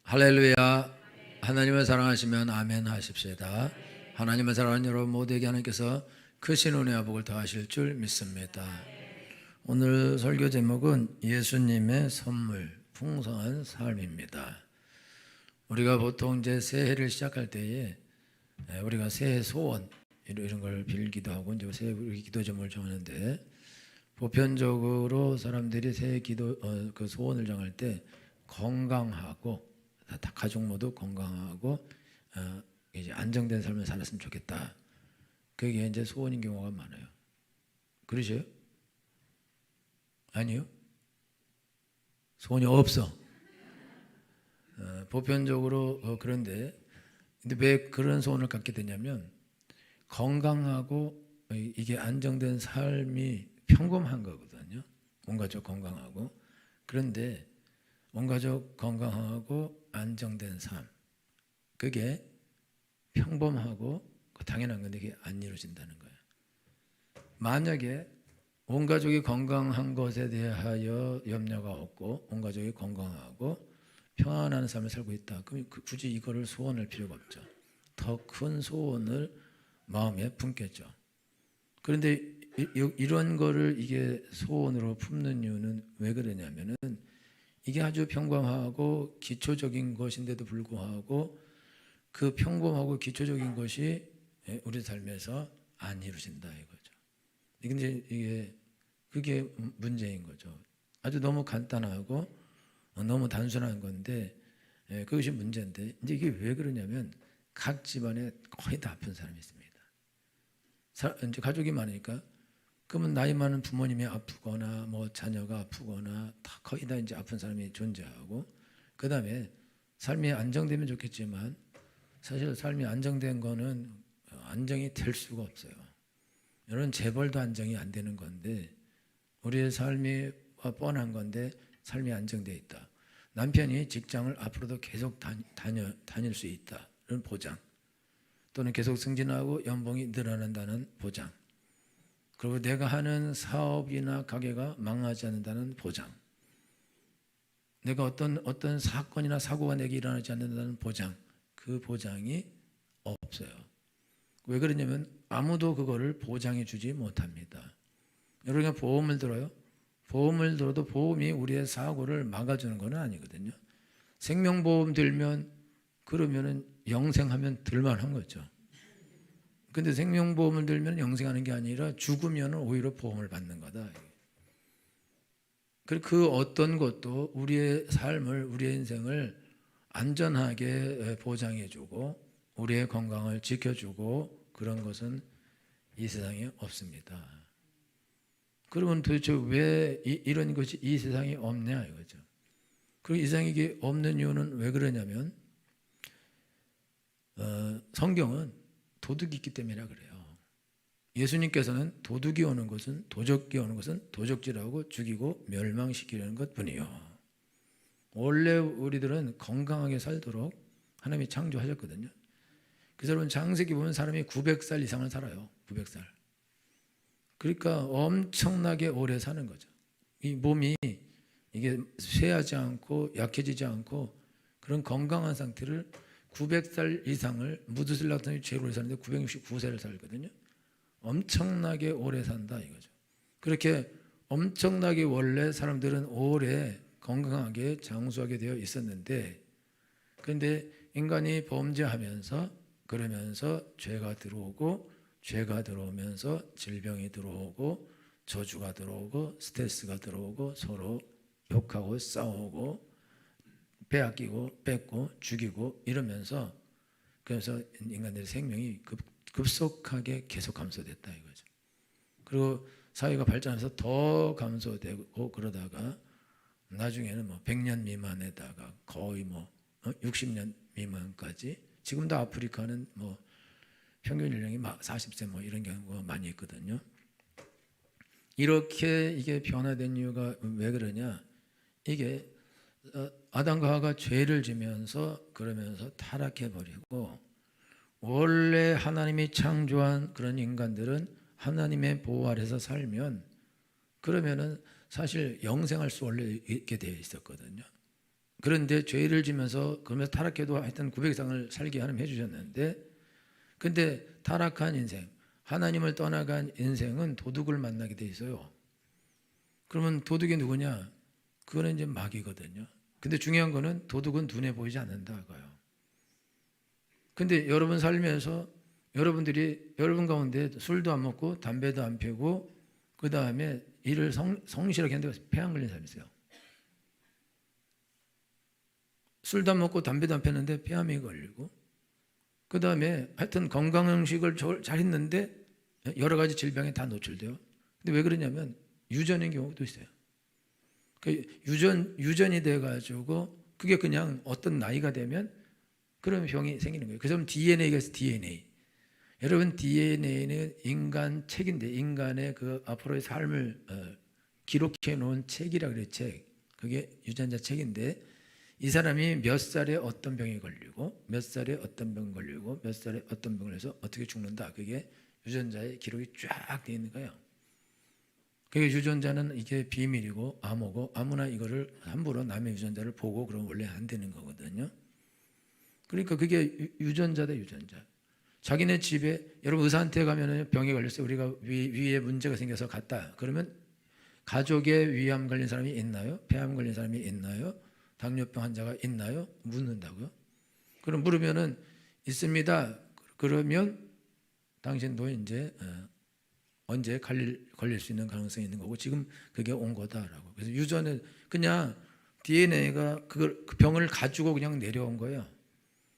할렐루야. 하나님을 사랑하시면 아멘 하십시다. 하나님을 사랑하는 여러분 모두에게 하나님께서 크신 은혜와 복을 더하실 줄 믿습니다. 오늘 설교 제목은 예수님의 선물, 풍성한 삶입니다. 우리가 보통 이제 새해를 시작할 때에 우리가 새해 소원 이런 걸 빌기도 하고 이제 새해 기도 제목을 정하는데, 보편적으로 사람들이 새해 기도 그 소원을 정할 때 건강하고 다 가족 모두 건강하고 이제 안정된 삶을 살았으면 좋겠다. 그게 이제 소원인 경우가 많아요. 그러세요? 아니요. 소원이 없어. 보편적으로 그런데 근데 왜 그런 소원을 갖게 되냐면, 건강하고 이게 안정된 삶이 평범한 거거든요. 온 가족 건강하고. 그런데 온 가족 건강하고 안정된 삶, 그게 평범하고 당연한 건데 이게 안 이루어진다는 거예요. 만약에 온 가족이 건강한 것에 대하여 염려가 없고 온 가족이 건강하고 평안한 삶을 살고 있다, 그럼 굳이 이거를 소원할 필요가 없죠. 더 큰 소원을 마음에 품겠죠. 그런데 이런 거를 이게 소원으로 품는 이유는 왜 그러냐면은, 이게 아주 평범하고 기초적인 것인데도 불구하고 그 평범하고 기초적인 것이 우리 삶에서 안 이루어진다 이거죠. 근데 그게 문제인 거죠. 아주 너무 간단하고 너무 단순한 건데 그것이 문제인데, 이제 이게 왜 그러냐면 각 집안에 거의 다 아픈 사람이 있습니다. 이제 가족이 많으니까, 그러면 나이 많은 부모님이 아프거나 뭐 자녀가 아프거나 다 거의 다 이제 아픈 사람이 존재하고, 그 다음에 삶이 안정되면 좋겠지만 사실 삶이 안정된 거는 안정이 될 수가 없어요. 여러분, 재벌도 안정이 안 되는 건데, 우리의 삶이 뻔한 건데 삶이 안정되어 있다. 남편이 직장을 앞으로도 계속 다닐 수 있다, 이런 보장, 또는 계속 승진하고 연봉이 늘어난다는 보장, 그리고 내가 하는 사업이나 가게가 망하지 않는다는 보장, 내가 어떤 사건이나 사고가 내게 일어나지 않는다는 보장, 그 보장이 없어요. 왜 그러냐면 아무도 그거를 보장해 주지 못합니다. 여러분가 보험을 들어요. 보험을 들어도 보험이 우리의 사고를 막아주는 건 아니거든요. 생명보험 들면 그러면은 영생하면 들만한 거죠. 근데 생명보험을 들면 영생하는 게 아니라 죽으면 오히려 보험을 받는 거다. 그 어떤 것도 우리의 삶을, 우리의 인생을 안전하게 보장해주고 우리의 건강을 지켜주고 그런 것은 이 세상에 없습니다. 그러면 도대체 왜 이런 것이 이 세상에 없냐 이거죠. 그리고 이 세상에 이게 없는 이유는 왜 그러냐면 성경은 도둑이 있기 때문이라 그래요. 예수님께서는 도둑이 오는 것은, 도적이 오는 것은 도적질하고 죽이고 멸망시키려는 것뿐이요. 원래 우리들은 건강하게 살도록 하나님이 창조하셨거든요. 그래서 여러분, 창세기 보면 사람이 900살 이상을 살아요. 900살. 그러니까 엄청나게 오래 사는 거죠. 이 몸이 이게 쇠하지 않고 약해지지 않고 그런 건강한 상태를 900살 이상을, 무드슬라탄이 제일 오래 사는데 969세를 살거든요. 엄청나게 오래 산다 이거죠. 그렇게 엄청나게 원래 사람들은 오래 건강하게 장수하게 되어 있었는데, 그런데 인간이 범죄하면서 그러면서 죄가 들어오고, 죄가 들어오면서 질병이 들어오고 저주가 들어오고 스트레스가 들어오고 서로 욕하고 싸우고 빼앗기고 뺏고 죽이고 이러면서, 그래서 인간들의 생명이 급속하게 계속 감소됐다 이거죠. 그리고 사회가 발전해서 더 감소되고 그러다가 나중에는 뭐 100년 미만에다가 거의 뭐 60년 미만까지, 지금도 아프리카는 뭐 평균 연령이 40세 뭐 이런 경우가 많이 있거든요. 이렇게 이게 변화된 이유가 왜 그러냐? 이게 아담과 하와가 죄를 지면서 그러면서 타락해 버리고, 원래 하나님이 창조한 그런 인간들은 하나님의 보호 아래서 살면 그러면은 사실 영생할 수 원래 있게 되어 있었거든요. 그런데 죄를 지면서 그러면서 타락해도 하여튼 900 이상을 살게 하나님 해주셨는데, 근데 타락한 인생, 하나님을 떠나간 인생은 도둑을 만나게 돼 있어요. 그러면 도둑이 누구냐? 그거는 이제 마귀거든요. 근데 중요한 거는 도둑은 눈에 보이지 않는다고요. 근데 여러분 살면서 여러분들이 여러분 가운데 술도 안 먹고 담배도 안 피우고 그 다음에 일을 성실하게 했는데 폐암 걸린 사람이 있어요. 술도 안 먹고 담배도 안 피웠는데 폐암이 걸리고, 그 다음에 하여튼 건강음식을 잘 했는데 여러 가지 질병에 다 노출돼요. 근데 왜 그러냐면 유전인 경우도 있어요. 그 유전이 돼가지고 그게 그냥 어떤 나이가 되면 그런 병이 생기는 거예요. 그래서 DNA가 있어요. DNA. 여러분 DNA는 인간 책인데, 인간의 그 앞으로의 삶을 기록해 놓은 책이라 그래요. 책. 그게 유전자 책인데, 이 사람이 몇 살에 어떤 병이 걸리고 몇 살에 어떤 병이 걸리고 몇 살에 어떤 병을 해서 어떻게 죽는다, 그게 유전자에 기록이 쫙 되어 있는 거예요. 그게 유전자는 이게 비밀이고 암호고, 아무나 이거를 함부로 남의 유전자를 보고 그러면 원래 안 되는 거거든요. 그러니까 그게 유전자다, 유전자. 자기네 집에, 여러분 의사한테 가면은 병에 걸렸어요. 우리가 위에 문제가 생겨서 갔다. 그러면 가족에 위암 걸린 사람이 있나요? 폐암 걸린 사람이 있나요? 당뇨병 환자가 있나요? 묻는다고요. 그럼 물으면은 있습니다. 그러면 당신도 이제 언제 걸릴 수 있는 가능성이 있는 거고, 지금 그게 온 거다라고. 그래서 유전은 그냥 DNA가 그 병을 가지고 그냥 내려온 거예요.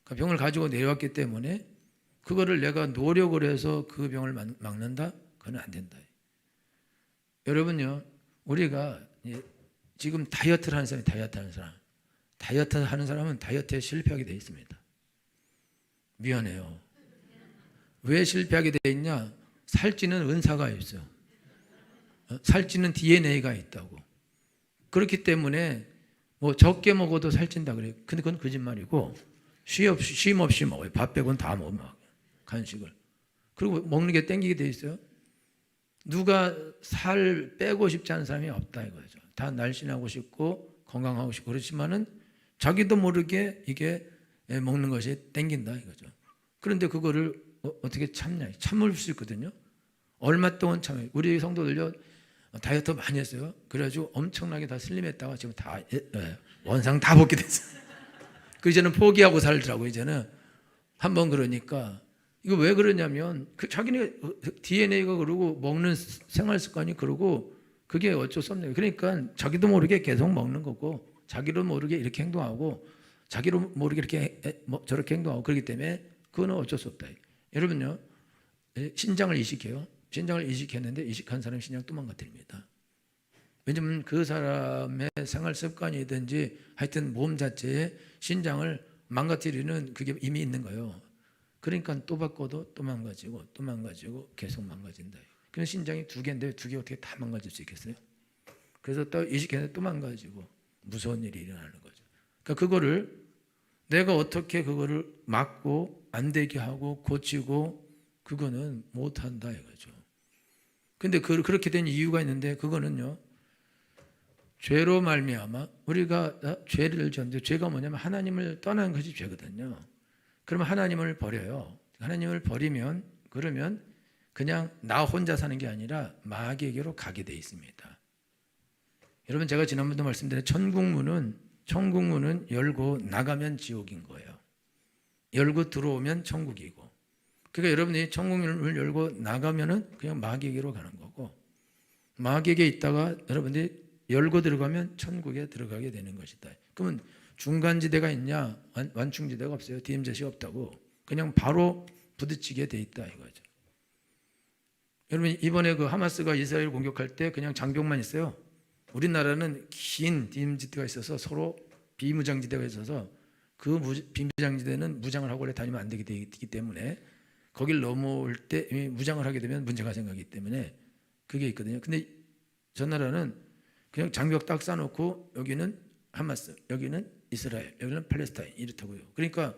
그 병을 가지고 내려왔기 때문에 그거를 내가 노력을 해서 그 병을 막는다? 그건 안 된다. 여러분요, 우리가 지금 다이어트를 하는 사람이 다이어트 하는 사람은 다이어트에 실패하게 돼 있습니다. 미안해요. 왜 실패하게 돼 있냐? 살찌는 은사가 있어요. 살찌는 DNA가 있다고. 그렇기 때문에 뭐 적게 먹어도 살찐다 그래요. 근데 그건 거짓말이고, 쉼 없이 먹어요. 밥 빼고는 다 먹어요. 간식을. 그리고 먹는 게 땡기게 돼 있어요. 누가 살 빼고 싶지 않은 사람이 없다 이거죠. 다 날씬하고 싶고 건강하고 싶고, 그렇지만은 자기도 모르게 이게 먹는 것이 땡긴다 이거죠. 그런데 그거를 어떻게 참냐? 참을 수 있거든요. 얼마 동안 참아요. 우리 성도들요, 다이어트 많이 했어요. 그래가지고 엄청나게 다 슬림했다가 지금 다 원상 다 벗게 됐어요. 그 이제는 포기하고 살더라고. 이제는 한번 그러니까. 이거 왜 그러냐면 그 자기네 DNA가 그러고 먹는 생활 습관이 그러고, 그게 어쩔 수 없네요. 그러니까 자기도 모르게 계속 먹는 거고, 자기도 모르게 이렇게 행동하고, 자기도 모르게 이렇게 저렇게 행동하고, 그렇기 때문에 그거는 어쩔 수 없다. 여러분요, 신장을 이식해요. 신장을 이식했는데 이식한 사람이 신장 또 망가뜨립니다. 왜냐하면 그 사람의 생활 습관이든지 하여튼 몸 자체에 신장을 망가뜨리는 그게 이미 있는 거예요. 그러니까 또 바꿔도 또 망가지고 또 망가지고 계속 망가진다. 그래서 신장이 2개인데 2개 어떻게 다 망가질 수 있겠어요? 그래서 또 이식했는데 또 망가지고 무서운 일이 일어나는 거죠. 그러니까 그거를 내가 어떻게 그거를 막고 안 되게 하고 고치고, 그거는 못한다 이거죠. 근데 그렇게 된 이유가 있는데, 그거는요, 죄로 말미암아 우리가 죄를 지었는데, 죄가 뭐냐면 하나님을 떠나는 것이 죄거든요. 그러면 하나님을 버려요. 하나님을 버리면, 그러면 그냥 나 혼자 사는 게 아니라 마귀에게로 가게 돼 있습니다. 여러분, 제가 지난번도 말씀드린 천국문은 열고 나가면 지옥인 거예요. 열고 들어오면 천국이고. 그러니까 여러분이 천국문을 열고 나가면은 그냥 마귀에게로 가는 거고, 마귀에게 있다가 여러분들이 열고 들어가면 천국에 들어가게 되는 것이다. 그러면 중간지대가 있냐? 완충지대가 없어요. DMZ가 없다고. 그냥 바로 부딪히게 돼 있다 이거죠. 여러분, 이번에 그 하마스가 이스라엘 공격할 때 그냥 장벽만 있어요. 우리나라는 긴 DMZ가 있어서 서로 비무장지대가 있어서, 그 비무장지대는 무장을 하고 원래 다니면 안 되게 되기 때문에 거길 넘어올 때 이미 무장을 하게 되면 문제가 생기기 때문에 그게 있거든요. 근데 저 나라는 그냥 장벽 딱 쌓아놓고, 여기는 하마스, 여기는 이스라엘, 여기는 팔레스타인 이렇다고요. 그러니까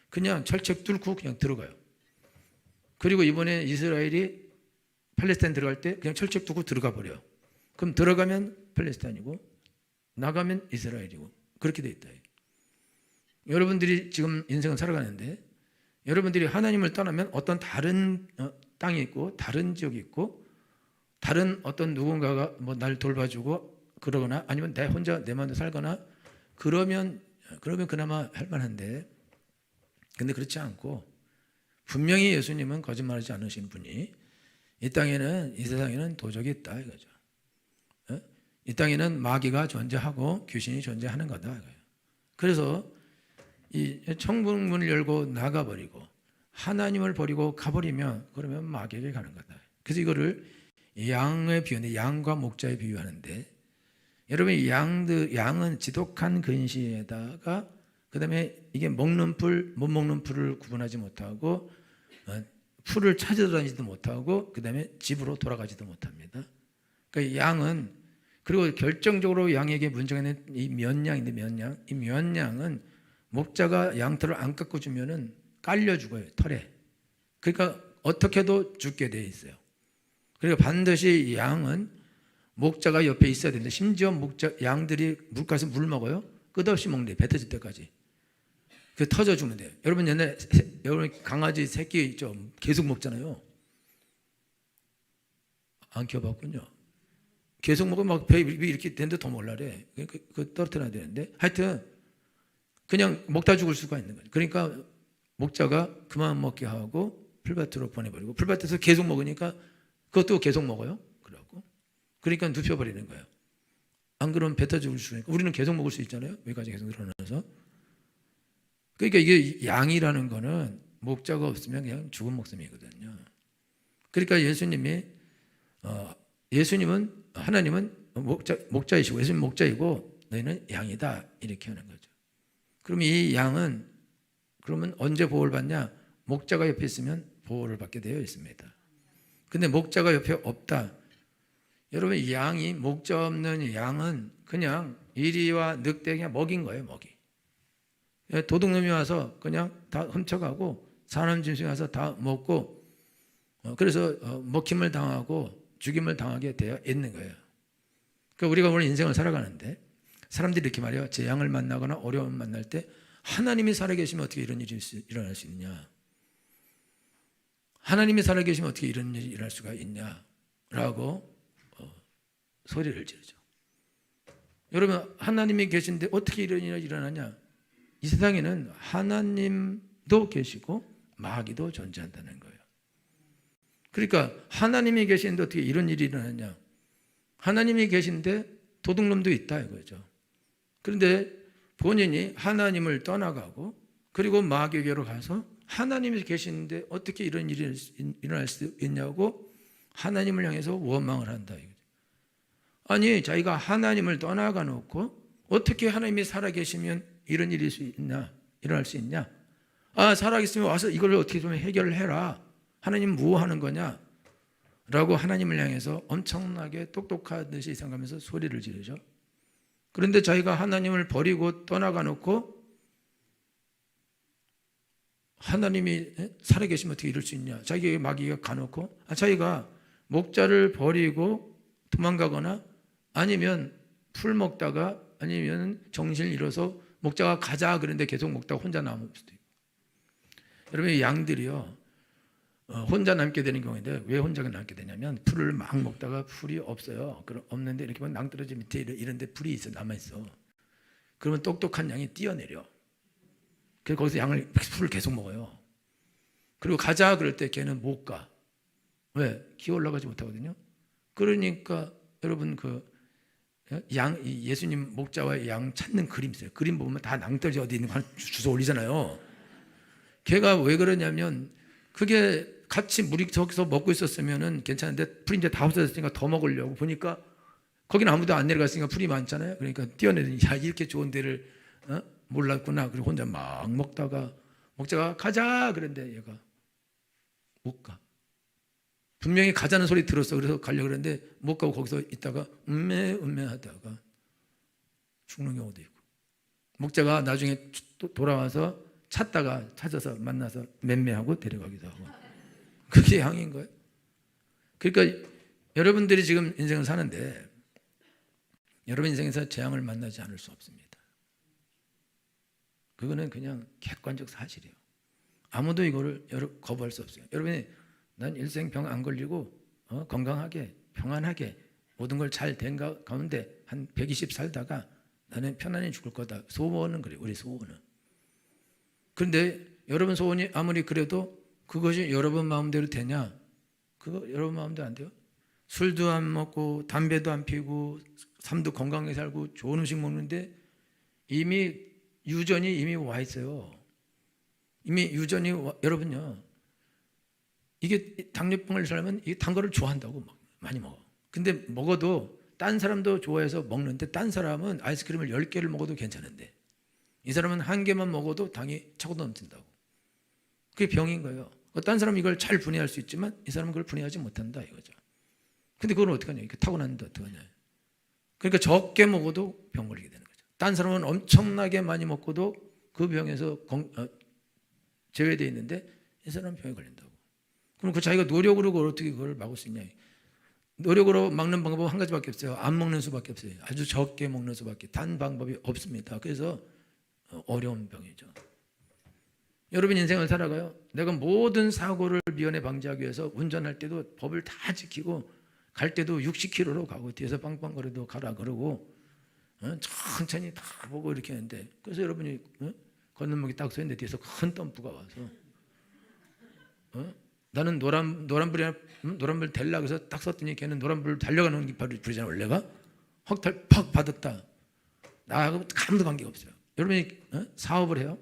그냥 철책 뚫고 그냥 들어가요. 그리고 이번에 이스라엘이 팔레스타인 들어갈 때 그냥 철책 뚫고 들어가 버려요. 그럼 들어가면 팔레스타인이고 나가면 이스라엘이고, 그렇게 돼 있다. 여러분들이 지금 인생을 살아가는데 여러분들이 하나님을 떠나면 어떤 다른 땅이 있고 다른 지역이 있고 다른 어떤 누군가가 뭐 날 돌봐주고 그러거나 아니면 내 혼자 내 마음대로 살거나 그러면 그나마 할 만한데, 근데 그렇지 않고 분명히 예수님은 거짓말하지 않으신 분이 이 땅에는, 이 세상에는 도적이 있다 이거죠. 이 땅에는 마귀가 존재하고 귀신이 존재하는 거다 이거예요. 그래서 이 천국문을 열고 나가버리고 하나님을 버리고 가버리면 그러면 마귀에게 가는 거다. 그래서 이거를 양에 비유하는데, 양과 목자에 비유하는데, 여러분 양은 지독한 근시에다가 그다음에 이게 먹는 풀 못 먹는 풀을 구분하지 못하고 풀을 찾아다니지도 못하고 그다음에 집으로 돌아가지도 못합니다. 그러니까 양은, 그리고 결정적으로 양에게 문제가 있는 이 면양인데, 이 면양은 목자가 양털을 안 깎아주면은 깔려 죽어요, 털에. 그러니까 어떻게 해도 죽게 돼 있어요. 그러니까 반드시 양은 목자가 옆에 있어야 되는데, 심지어 양들이 물가에서 물 먹어요. 끝없이 먹는데 배 터질 때까지. 그 터져 주면 돼요. 여러분 옛날에 여러분 강아지 새끼 있죠? 계속 먹잖아요. 안 키워봤군요. 계속 먹으면 막 배 이렇게 되는데 더 먹으려래. 그 떨어뜨려야 되는데, 하여튼 그냥 먹다 죽을 수가 있는 거예요. 그러니까 목자가 그만 먹게 하고 풀밭으로 보내버리고, 풀밭에서 계속 먹으니까 그것도 계속 먹어요. 그러니까 눕혀버리는 거예요. 안 그러면 배 터져 죽을 수 있으니까. 우리는 계속 먹을 수 있잖아요. 여기까지 계속 늘어나서. 그러니까 이게 양이라는 거는 목자가 없으면 그냥 죽은 목숨이거든요. 그러니까 예수님은 하나님은 목자이시고 예수님 목자이고 너희는 양이다 이렇게 하는 거죠. 그럼 이 양은 그러면 언제 보호를 받냐? 목자가 옆에 있으면 보호를 받게 되어 있습니다. 근데 목자가 옆에 없다. 여러분 양이, 목자 없는 양은 그냥 이리와 늑대 그냥 먹인 거예요, 먹이. 도둑놈이 와서 그냥 다 훔쳐가고 사람 짐승이 와서 다 먹고, 그래서 먹힘을 당하고 죽임을 당하게 되어 있는 거예요. 그러니까 우리가 오늘 인생을 살아가는데 사람들이 이렇게 말해요. 재앙을 만나거나 어려움을 만날 때 하나님이 살아계시면 어떻게 이런 일이 일어날 수 있냐? 하나님이 살아계시면 어떻게 이런 일이 일어날 수가 있냐라고 소리를 지르죠. 여러분 하나님이 계신데 어떻게 이런 일이 일어나냐? 이 세상에는 하나님도 계시고 마귀도 존재한다는 거예요. 그러니까 하나님이 계시는데 어떻게 이런 일이 일어나냐? 하나님이 계신데 도둑놈도 있다 이거죠. 그런데 본인이 하나님을 떠나가고 그리고 마귀에게로 가서 하나님이 계시는데 어떻게 이런 일이 일어날 수 있냐고 하나님을 향해서 원망을 한다 이거죠. 아니 자기가 하나님을 떠나가 놓고 어떻게 하나님이 살아계시면 이런 일이 일어날 수 있냐? 아 살아계시면 와서 이걸 어떻게 좀 해결을 해라. 하나님 뭐 하는 거냐? 라고 하나님을 향해서 엄청나게 똑똑하듯이 생각하면서 소리를 지르죠. 그런데 자기가 하나님을 버리고 떠나가 놓고 하나님이 살아계시면 어떻게 이럴 수 있냐? 자기에게 마귀가 가놓고 자기가 목자를 버리고 도망가거나 아니면 풀 먹다가 아니면 정신을 잃어서 목자가 가자 그런데 계속 먹다가 혼자 남을 수도 있고. 여러분 양들이요 혼자 남게 되는 경우인데 왜 혼자 남게 되냐면 풀을 막 먹다가 풀이 없어요. 없는데 이렇게 보면 낭떠러지 밑에 이런데 풀이 있어 남아있어. 그러면 똑똑한 양이 뛰어내려. 그래서 거기서 풀을 계속 먹어요. 그리고 가자 그럴 때 걔는 못 가. 왜? 기어 올라가지 못하거든요. 그러니까 여러분 예수님 목자와 양 찾는 그림 있어요. 그림 보면 다 낭떠러지 어디 있는 거 주워 올리잖아요. 걔가 왜 그러냐면 그게 같이 물이 저기서 먹고 있었으면은 괜찮은데 풀이 이제 다 없어졌으니까 더 먹으려고 보니까 거기는 아무도 안 내려갔으니까 풀이 많잖아요. 그러니까 뛰어내더니 야 이렇게 좋은 데를 몰랐구나. 그리고 혼자 막 먹다가 목자가 가자 그랬는데 얘가 못 가. 분명히 가자는 소리 들었어. 그래서 가려고 그랬는데 못 가고 거기서 있다가 하다가 죽는 경우도 있고, 목자가 나중에 돌아와서 찾아서 만나서 맴매하고 데려가기도 하고. 그게 양인 거예요. 그러니까 여러분들이 지금 인생을 사는데 여러분 인생에서 재앙을 만나지 않을 수 없습니다. 그거는 그냥 객관적 사실이에요. 아무도 이거를 거부할 수 없어요. 여러분이 난 일생 병 안 걸리고 건강하게 평안하게 모든 걸 잘 된 가운데 한 120 살다가 나는 편안히 죽을 거다. 소원은 그래요. 우리 소원은. 그런데 여러분 소원이 아무리 그래도 그것이 여러분 마음대로 되냐? 그거 여러분 마음대로 안 돼요. 술도 안 먹고 담배도 안 피우고 삶도 건강하게 살고 좋은 음식 먹는데 이미 유전이 이미 와 있어요. 이미 유전이 여러분요. 이게 당뇨병을 살면 이 단 거를 좋아한다고 많이 먹어. 근데 먹어도 딴 사람도 좋아해서 먹는데 딴 사람은 아이스크림을 10개를 먹어도 괜찮은데 이 사람은 1개만 먹어도 당이 차고 넘친다고. 그게 병인 거예요. 딴 사람은 이걸 잘 분해할 수 있지만 이 사람은 그걸 분해하지 못한다 이거죠. 근데 그건 어떡하냐. 이렇게 타고났는데 어떡하냐. 그러니까 적게 먹어도 병 걸리게 되는 거죠. 딴 사람은 엄청나게 많이 먹고도 그 병에서 제외되어 있는데 이 사람은 병에 걸린다고. 그럼 그 자기가 노력으로 어떻게 그걸 막을 수 있냐. 노력으로 막는 방법은 한 가지밖에 없어요. 안 먹는 수밖에 없어요. 아주 적게 먹는 수밖에. 단 방법이 없습니다. 그래서 어려운 병이죠. 여러분 인생을 살아가요. 내가 모든 사고를 미연에 방지하기 위해서 운전할 때도 법을 다 지키고 갈 때도 60km로 가고 뒤에서 빵빵거려도 가라 그러고 천천히 다 보고 이렇게 하는데 그래서 여러분이 건너목이 딱 서 있는데 뒤에서 큰 덤프가 와서 나는 노란불 댈라 그래서 딱 섰더니 걔는 노란불 달려가는 불이잖아 원래가 팍 받았다. 나하고 아무도 관계가 없어요. 여러분이 사업을 해요.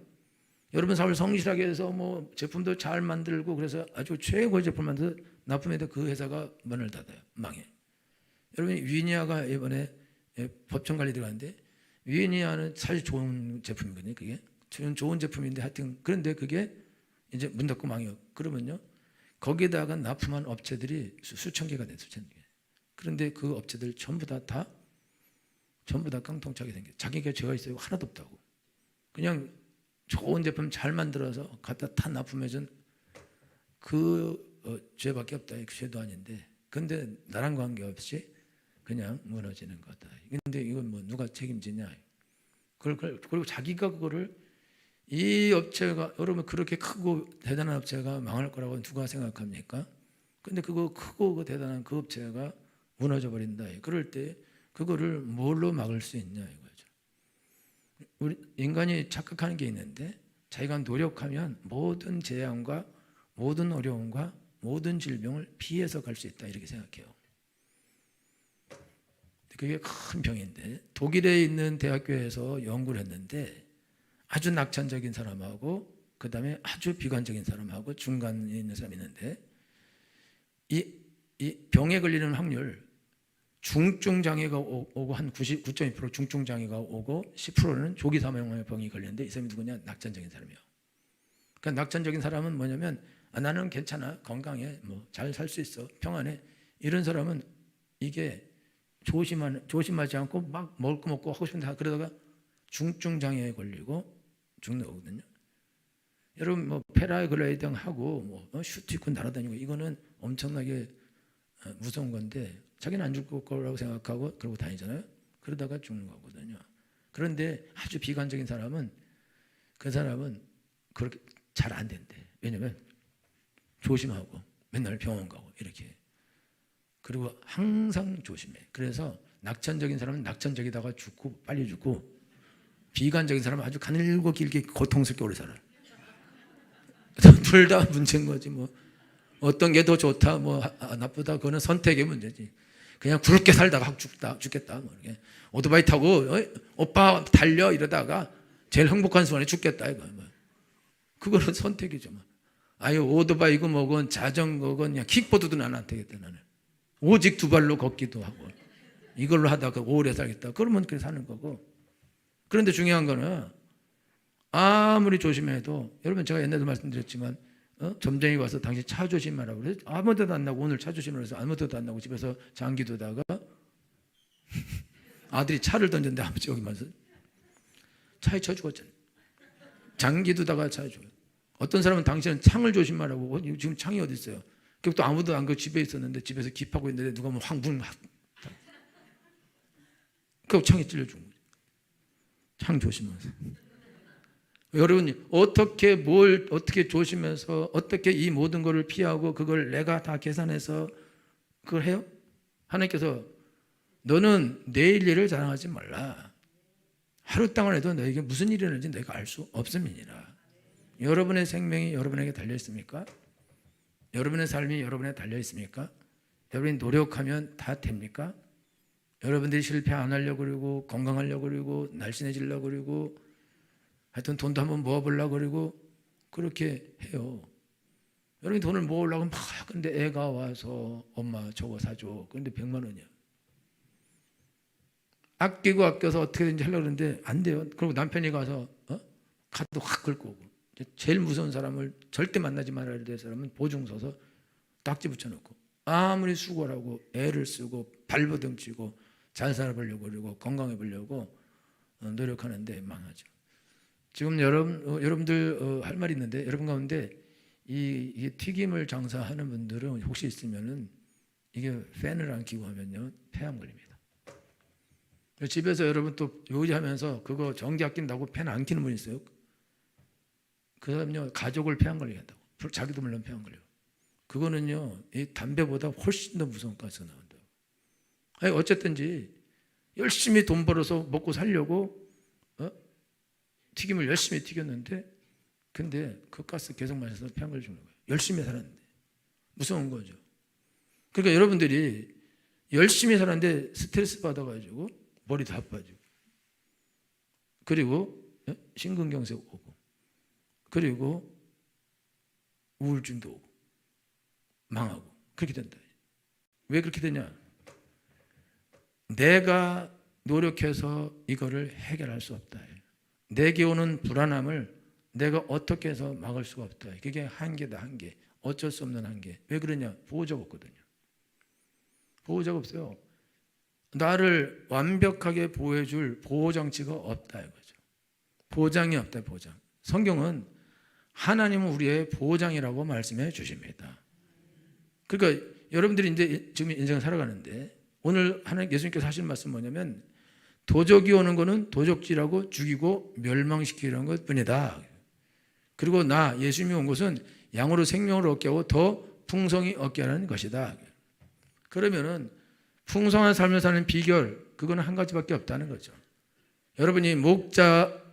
여러분 사업을 성실하게 해서 뭐 제품도 잘 만들고 그래서 아주 최고의 제품 만들어서 납품해도 그 회사가 문을 닫아요. 망해. 여러분이 위니아가 이번에 법정 관리 들어갔는데 위니아는 사실 좋은 제품이거든요. 그게 좋은 제품인데 하여튼 그런데 그게 이제 문 닫고 망해요. 그러면요 거기에다가 납품한 업체들이 수천 개가 돼요. 수천 개. 그런데 그 업체들 전부 다 깡통차게 생겨요. 자기가 죄가 있어요. 하나도 없다고. 그냥 좋은 제품 잘 만들어서 갖다 다 납품해준 그 죄밖에 없다. 그 죄도 아닌데 근데 나랑 관계없이 그냥 무너지는 거다. 근데 이건 뭐 누가 책임지냐. 그리고 자기가 그거를 이 업체가 여러분 그렇게 크고 대단한 업체가 망할 거라고 누가 생각합니까? 근데 그거 크고 대단한 그 업체가 무너져 버린다. 그럴 때 그거를 뭘로 막을 수 있냐 이거죠. 우리 인간이 착각하는 게 있는데 자기가 노력하면 모든 재앙과 모든 어려움과 모든 질병을 피해서 갈 수 있다 이렇게 생각해요. 그게 큰 병인데 독일에 있는 대학교에서 연구를 했는데 아주 낙천적인 사람하고 그 다음에 아주 비관적인 사람하고 중간에 있는 사람이 있는데 이 병에 걸리는 확률 중증 장애가 오고 한 99.2% 중증 장애가 오고 10%는 조기 사망의 병이 걸리는데 이 사람이 누구냐? 낙천적인 사람이에요. 그러니까 낙천적인 사람은 뭐냐면 나는 괜찮아 건강해 뭐 잘 살 수 있어 평안해 이런 사람은 이게 조심하지 않고 막 먹을 거 먹고 하고 싶은데 그러다가 중증 장애에 걸리고 죽는 거거든요. 여러분 뭐 패라글라이딩 하고 뭐 슈트 입고 날아다니고 이거는 엄청나게 무서운 건데 자기는 안 죽을 거라고 생각하고 그러고 다니잖아요. 그러다가 죽는 거거든요. 그런데 아주 비관적인 사람은 그 사람은 그렇게 잘 안 된대. 왜냐면 조심하고 맨날 병원 가고 이렇게 그리고 항상 조심해. 그래서 낙천적인 사람은 낙천적이다가 죽고 빨리 죽고 비관적인 사람은 아주 가늘고 길게 고통스럽게 오래 살아요. 둘 다 문제인 거지 뭐 어떤 게 더 좋다 뭐 나쁘다 그거는 선택의 문제지. 그냥 굵게 살다가 확 죽겠다 뭐 이렇게 오토바이 타고 오빠 달려 이러다가 제일 행복한 순간에 죽겠다 이거 뭐. 그거는 선택이죠 뭐. 아유 오토바이고 뭐건 자전거건 그냥 킥보드도 나는 안 되겠다 나는. 오직 두 발로 걷기도 하고 이걸로 하다가 오래 살겠다 그러면 그렇게 사는 거고. 그런데 중요한 거는 아무리 조심해도 여러분 제가 옛날에도 말씀드렸지만 점쟁이 와서 당신 차 조심하라고 그래서 아무 데도 안 나고 오늘 차 조심하라 해서 아무 데도 안 나고 집에서 장기 두다가 아들이 차를 던졌는데 아버지 여기 맞아 차에 쳐 죽었잖아요. 장기 두다가 차에 죽었어요. 어떤 사람은 당신은 창을 조심하라고 지금 창이 어디 있어요. 또 아무도 안 가고 집에 있었는데 집에서 기파고 있는데 누가 뭐 황분 그 창에 찔려 죽은 거죠. 창 조심하세요. 여러분 어떻게 뭘 어떻게 조심해서 어떻게 이 모든 것을 피하고 그걸 내가 다 계산해서 그걸 해요? 하나님께서 너는 내일 일을 자랑하지 말라. 하루 동안에도 너에게 무슨 일이 일어날지 내가 알 수 없음이니라. 여러분의 생명이 여러분에게 달려 있습니까? 여러분의 삶이 여러분에게 달려 있습니까? 여러분이 노력하면 다 됩니까? 여러분들이 실패 안 하려고 그러고 건강하려고 그러고 날씬해지려고 그러고 하여튼 돈도 한번 모아보려고 그러고 그렇게 해요. 여러분이 돈을 모으려고 막 근데 애가 와서 엄마 저거 사줘. 그런데 100만 원이야. 아끼고 아껴서 어떻게든지 하려고 그러는데 안 돼요. 그리고 남편이 가서 카드 확 긁고 오고. 제일 무서운 사람을 절대 만나지 말아야 될 사람은 보증 서서 딱지 붙여놓고 아무리 수고를 하고 애를 쓰고 발버둥 치고 잘 살아보려고 그러고 건강해 보려고 노력하는데 망하죠. 지금 여러분들 할 말이 있는데 여러분 가운데 이 튀김을 장사하는 분들은 혹시 있으면은 이게 팬을 안 끼고 하면요 폐암 걸립니다. 집에서 여러분 또 요리하면서 그거 전기 아낀다고 팬 안 끼는 분 있어요? 그 사람요 가족을 폐암 걸리게 한다고. 자기도 물론 폐암 걸려요. 그거는요 이 담배보다 훨씬 더 무서운 가스가 나온다고. 아니 어쨌든지 열심히 돈 벌어서 먹고 살려고 튀김을 열심히 튀겼는데 근데 그 가스 계속 마셔서 폐암 걸려 죽는 거예요. 열심히 살았는데 무서운 거죠. 그러니까 여러분들이 열심히 살았는데 스트레스 받아가지고 머리 다 아파지고 그리고 심근경색 오고 그리고 우울증도 오고 망하고 그렇게 된다. 왜 그렇게 되냐? 내가 노력해서 이거를 해결할 수 없다. 내게 오는 불안함을 내가 어떻게 해서 막을 수가 없다. 그게 한계다, 한계. 어쩔 수 없는 한계. 왜 그러냐? 보호자가 없거든요. 보호자가 없어요. 나를 완벽하게 보호해줄 보호장치가 없다 이거죠. 보장이 없다, 보장. 성경은 하나님은 우리의 보호장이라고 말씀해 주십니다. 그러니까 여러분들이 이제 지금 인생을 살아가는데 오늘 하나님 예수님께서 하신 말씀 뭐냐면 도적이 오는 거는 도적질하고 죽이고 멸망시키려는 것 뿐이다. 그리고 나 예수님이 온 것은 양으로 생명을 얻게 하고 더 풍성히 얻게 하는 것이다. 그러면은 풍성한 삶을 사는 비결 그거는 한 가지밖에 없다는 거죠. 여러분이 목자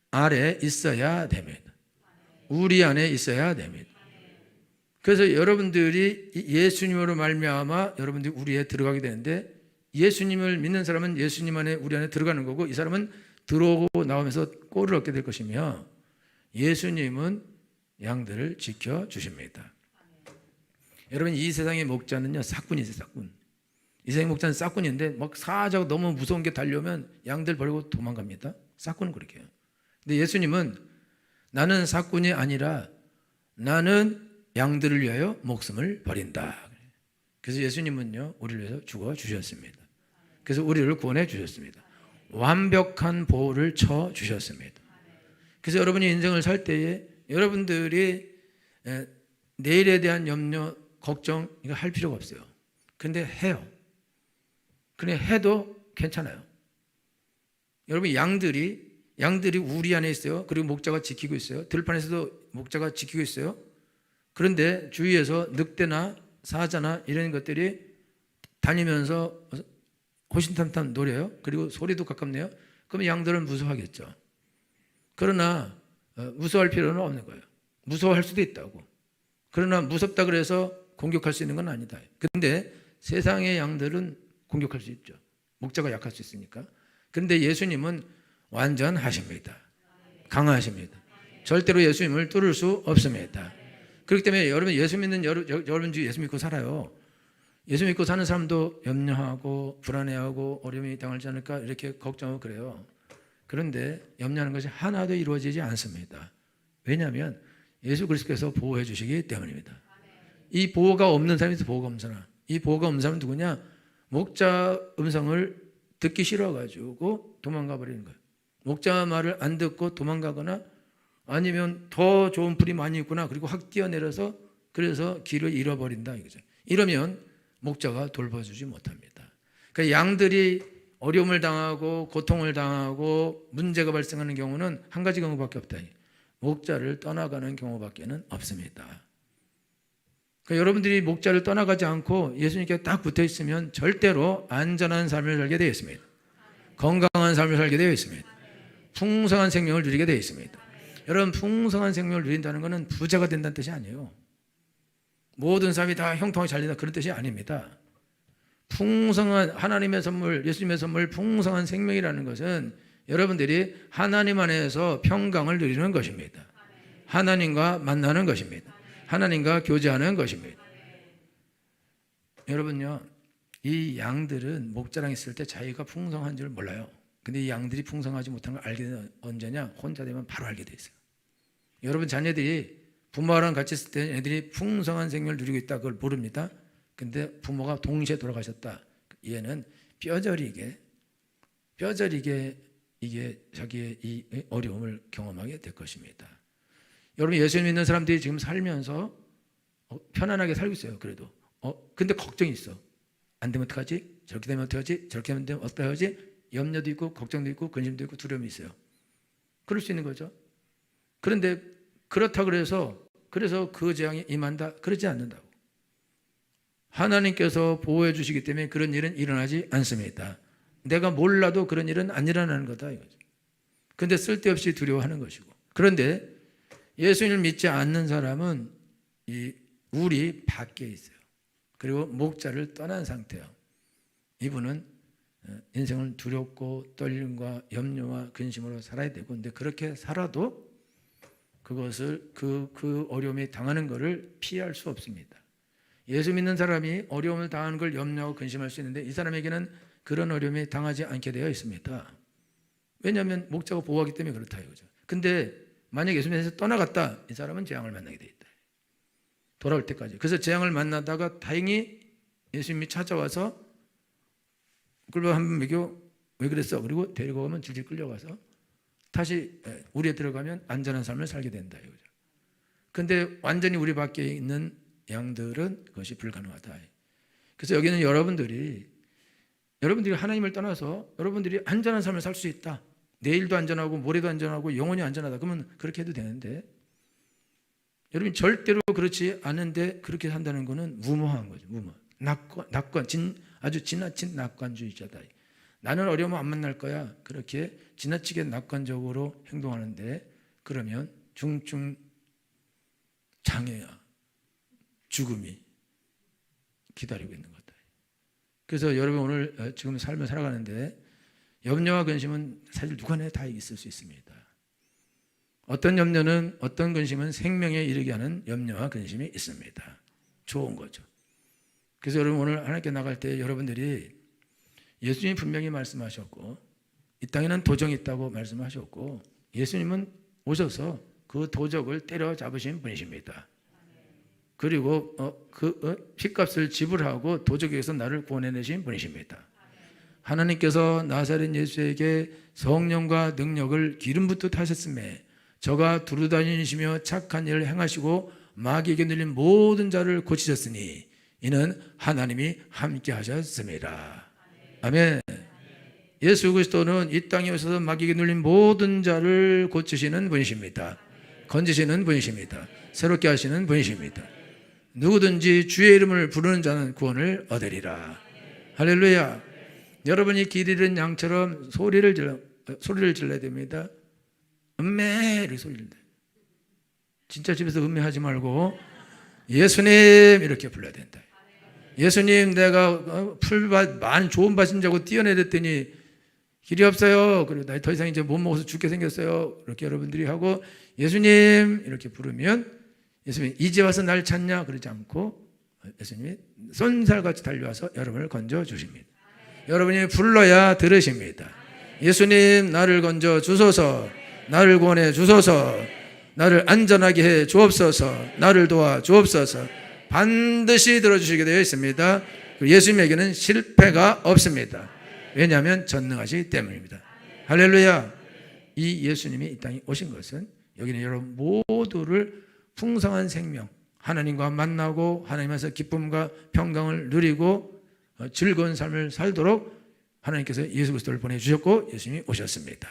아래 있어야 됩니다. 우리 안에 있어야 됩니다. 그래서 여러분들이 예수님으로 말미암아 여러분들이 우리에 들어가게 되는데 예수님을 믿는 사람은 예수님 안에 우리 안에 들어가는 거고 이 사람은 들어오고 나오면서 꼴을 얻게 될 것이며 예수님은 양들을 지켜주십니다. 여러분 이 세상의 목자는요 싹군이세요. 싹군. 이 세상의 목자는 싹군인데 막 사자가 너무 무서운 게 달려오면 양들 버리고 도망갑니다. 싹군은 그렇게 해요. 근데 예수님은 나는 싹군이 아니라 나는 양들을 위하여 목숨을 버린다. 그래서 예수님은요 우리를 위해서 죽어 주셨습니다. 그래서 우리를 구원해 주셨습니다. 완벽한 보호를 쳐 주셨습니다. 그래서 여러분이 인생을 살 때에 여러분들이 내일에 대한 염려, 걱정 이거 할 필요가 없어요. 근데 해요. 그냥 해도 괜찮아요. 여러분 양들이 우리 안에 있어요. 그리고 목자가 지키고 있어요. 들판에서도 목자가 지키고 있어요. 그런데 주위에서 늑대나 사자나 이런 것들이 다니면서 호신탐탐 노려요. 그리고 소리도 가깝네요. 그러면 양들은 무서워하겠죠. 그러나 무서워할 필요는 없는 거예요. 무서워할 수도 있다고. 그러나 무섭다 그래서 공격할 수 있는 건 아니다. 그런데 세상의 양들은 공격할 수 있죠. 목자가 약할 수 있으니까. 그런데 예수님은 완전하십니다. 강하십니다. 절대로 예수님을 뚫을 수 없습니다. 그렇기 때문에 여러분 예수 믿는 여러분 중에 예수 믿고 살아요. 예수 믿고 사는 사람도 염려하고 불안해하고 어려움이 당하지 않을까 이렇게 걱정하고 그래요. 그런데 염려하는 것이 하나도 이루어지지 않습니다. 왜냐하면 예수 그리스도께서 보호해 주시기 때문입니다. 이 보호가 없는 사람이 있어. 보호가 없는 사람. 이 보호가 없는 사람은 누구냐? 목자 음성을 듣기 싫어가지고 도망가 버리는 거예요. 목자 말을 안 듣고 도망가거나 아니면 더 좋은 풀이 많이 있구나 그리고 확 뛰어내려서 그래서 길을 잃어버린다 이거죠. 이러면 목자가 돌봐주지 못합니다. 그러니까 양들이 어려움을 당하고 고통을 당하고 문제가 발생하는 경우는 한 가지 경우밖에 없다. 목자를 떠나가는 경우밖에는 없습니다. 그러니까 여러분들이 목자를 떠나가지 않고 예수님께 딱 붙어 있으면 절대로 안전한 삶을 살게 되어 있습니다. 건강한 삶을 살게 되어 있습니다. 풍성한 생명을 누리게 되어 있습니다. 여러분, 풍성한 생명을 누린다는 것은 부자가 된다는 뜻이 아니에요. 모든 사람이 다 형통하게 잘 된다 그런 뜻이 아닙니다. 풍성한 하나님의 선물, 예수님의 선물, 풍성한 생명이라는 것은 여러분들이 하나님 안에서 평강을 누리는 것입니다. 하나님과 만나는 것입니다. 하나님과 교제하는 것입니다. 여러분요, 이 양들은 목자랑 있을 때 자기가 풍성한 줄 몰라요. 근데 이 양들이 풍성하지 못한 걸 알게 되는 언제냐? 혼자 되면 바로 알게 돼 있어요. 여러분 자녀들이 부모랑 같이 있을 때 애들이 풍성한 생명을 누리고 있다 그걸 모릅니다. 근데 부모가 동시에 돌아가셨다. 얘는 뼈저리게 이게 자기의 이 어려움을 경험하게 될 것입니다. 여러분, 예수 믿는 사람들이 지금 살면서 편안하게 살고 있어요. 그래도 근데 걱정이 있어. 안 되면 어떡하지? 저렇게 되면 어떡하지? 저렇게 되면 어떡하지? 염려도 있고 걱정도 있고 근심도 있고 두려움이 있어요. 그럴 수 있는 거죠. 그런데 그렇다 그래서 그 재앙이 임한다 그러지 않는다고. 하나님께서 보호해 주시기 때문에 그런 일은 일어나지 않습니다. 내가 몰라도 그런 일은 안 일어나는 거다 이거죠. 그런데 쓸데없이 두려워하는 것이고. 그런데 예수님을 믿지 않는 사람은 이 울이 밖에 있어요. 그리고 목자를 떠난 상태예요. 이분은 인생을 두렵고 떨림과 염려와 근심으로 살아야 되고, 근데 그렇게 살아도 그것을 그 어려움이 당하는 것을 피할 수 없습니다. 예수 믿는 사람이 어려움을 당하는 걸 염려하고 근심할 수 있는데 이 사람에게는 그런 어려움이 당하지 않게 되어 있습니다. 왜냐하면 목자가 보호하기 때문에 그렇다 이거죠. 근데 만약 예수님에서 떠나갔다, 이 사람은 재앙을 만나게 돼 있다. 돌아올 때까지. 그래서 재앙을 만나다가 다행히 예수님이 찾아와서 꿀밥 한 번 먹여, 왜 그랬어? 그리고 데리고 가면 줄줄 끌려가서 다시 우리에 들어가면 안전한 삶을 살게 된다 이거죠. 근데 완전히 우리 밖에 있는 양들은 그것이 불가능하다. 그래서 여기는 여러분들이 하나님을 떠나서 여러분들이 안전한 삶을 살 수 있다. 내일도 안전하고 모레도 안전하고 영원히 안전하다. 그러면 그렇게 해도 되는데 여러분 절대로 그렇지 않은데 그렇게 산다는 것은 무모한 거죠. 무모. 아주 지나친 낙관주의자다. 나는 어려우면 안 만날 거야. 그렇게 지나치게 낙관적으로 행동하는데 그러면 중증 장애야, 죽음이 기다리고 있는 거다. 그래서 여러분 오늘 지금 삶을 살아가는데 염려와 근심은 사실 누구나 다 있을 수 있습니다. 어떤 염려는, 어떤 근심은 생명에 이르게 하는 염려와 근심이 있습니다. 좋은 거죠. 그래서 여러분 오늘 하나님께 나갈 때 여러분들이 예수님이 분명히 말씀하셨고 이 땅에는 도적이 있다고 말씀하셨고 예수님은 오셔서 그 도적을 때려잡으신 분이십니다. 그리고 핏값을 지불하고 도적에게서 나를 구원해내신 분이십니다. 하나님께서 나사렛 예수에게 성령과 능력을 기름 붓듯 하셨음에 저가 두루다니시며 착한 일을 행하시고 마귀에게 눌린 모든 자를 고치셨으니 이는 하나님이 함께 하셨습니다. 아멘. 예수 그리스도는 이 땅에 오셔서 마귀에게 눌린 모든 자를 고치시는 분이십니다. 건지시는 분이십니다. 새롭게 하시는 분이십니다. 누구든지 주의 이름을 부르는 자는 구원을 얻으리라. 할렐루야. 여러분이 길 잃은 양처럼 소리를 질러야 됩니다. 음메 이렇게 소리를 내요. 진짜 집에서 음메하지 말고 예수님 이렇게 불러야 된다. 예수님, 내가 풀밭 많은 좋은 밭인 줄 알고 뛰어내렸더니 길이 없어요. 그리고 나 더 이상 이제 못 먹어서 죽게 생겼어요. 이렇게 여러분들이 하고 예수님 이렇게 부르면 예수님이 이제 와서 날 찾냐 그러지 않고 예수님이 쏜살같이 달려와서 여러분을 건져 주십니다. 여러분이 불러야 들으십니다. 예수님, 나를 건져 주소서, 나를 구원해 주소서, 나를 안전하게 해 주옵소서, 나를 도와 주옵소서. 반드시 들어주시게 되어 있습니다. 예수님에게는 실패가 없습니다. 왜냐하면 전능하시기 때문입니다. 할렐루야. 이 예수님이 이 땅에 오신 것은 여기는 여러분 모두를 풍성한 생명, 하나님과 만나고 하나님에서 기쁨과 평강을 누리고 즐거운 삶을 살도록 하나님께서 예수 그리스도를 보내주셨고 예수님이 오셨습니다.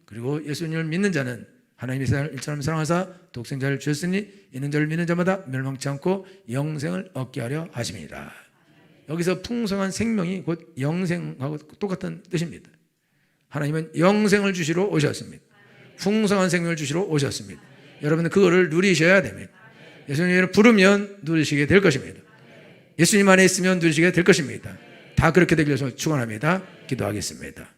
그리고 예수님을 믿는 자는 하나님이 세상을 일처럼 사랑하사 독생자를 주셨으니 이는 저를 믿는 자마다 멸망치 않고 영생을 얻게 하려 하심이니라. 여기서 풍성한 생명이 곧 영생하고 똑같은 뜻입니다. 하나님은 영생을 주시러 오셨습니다. 풍성한 생명을 주시러 오셨습니다. 여러분은 그거를 누리셔야 됩니다. 예수님을 부르면 누리시게 될 것입니다. 예수님 안에 있으면 누리시게 될 것입니다. 다 그렇게 되기 위해서 축원합니다. 기도하겠습니다.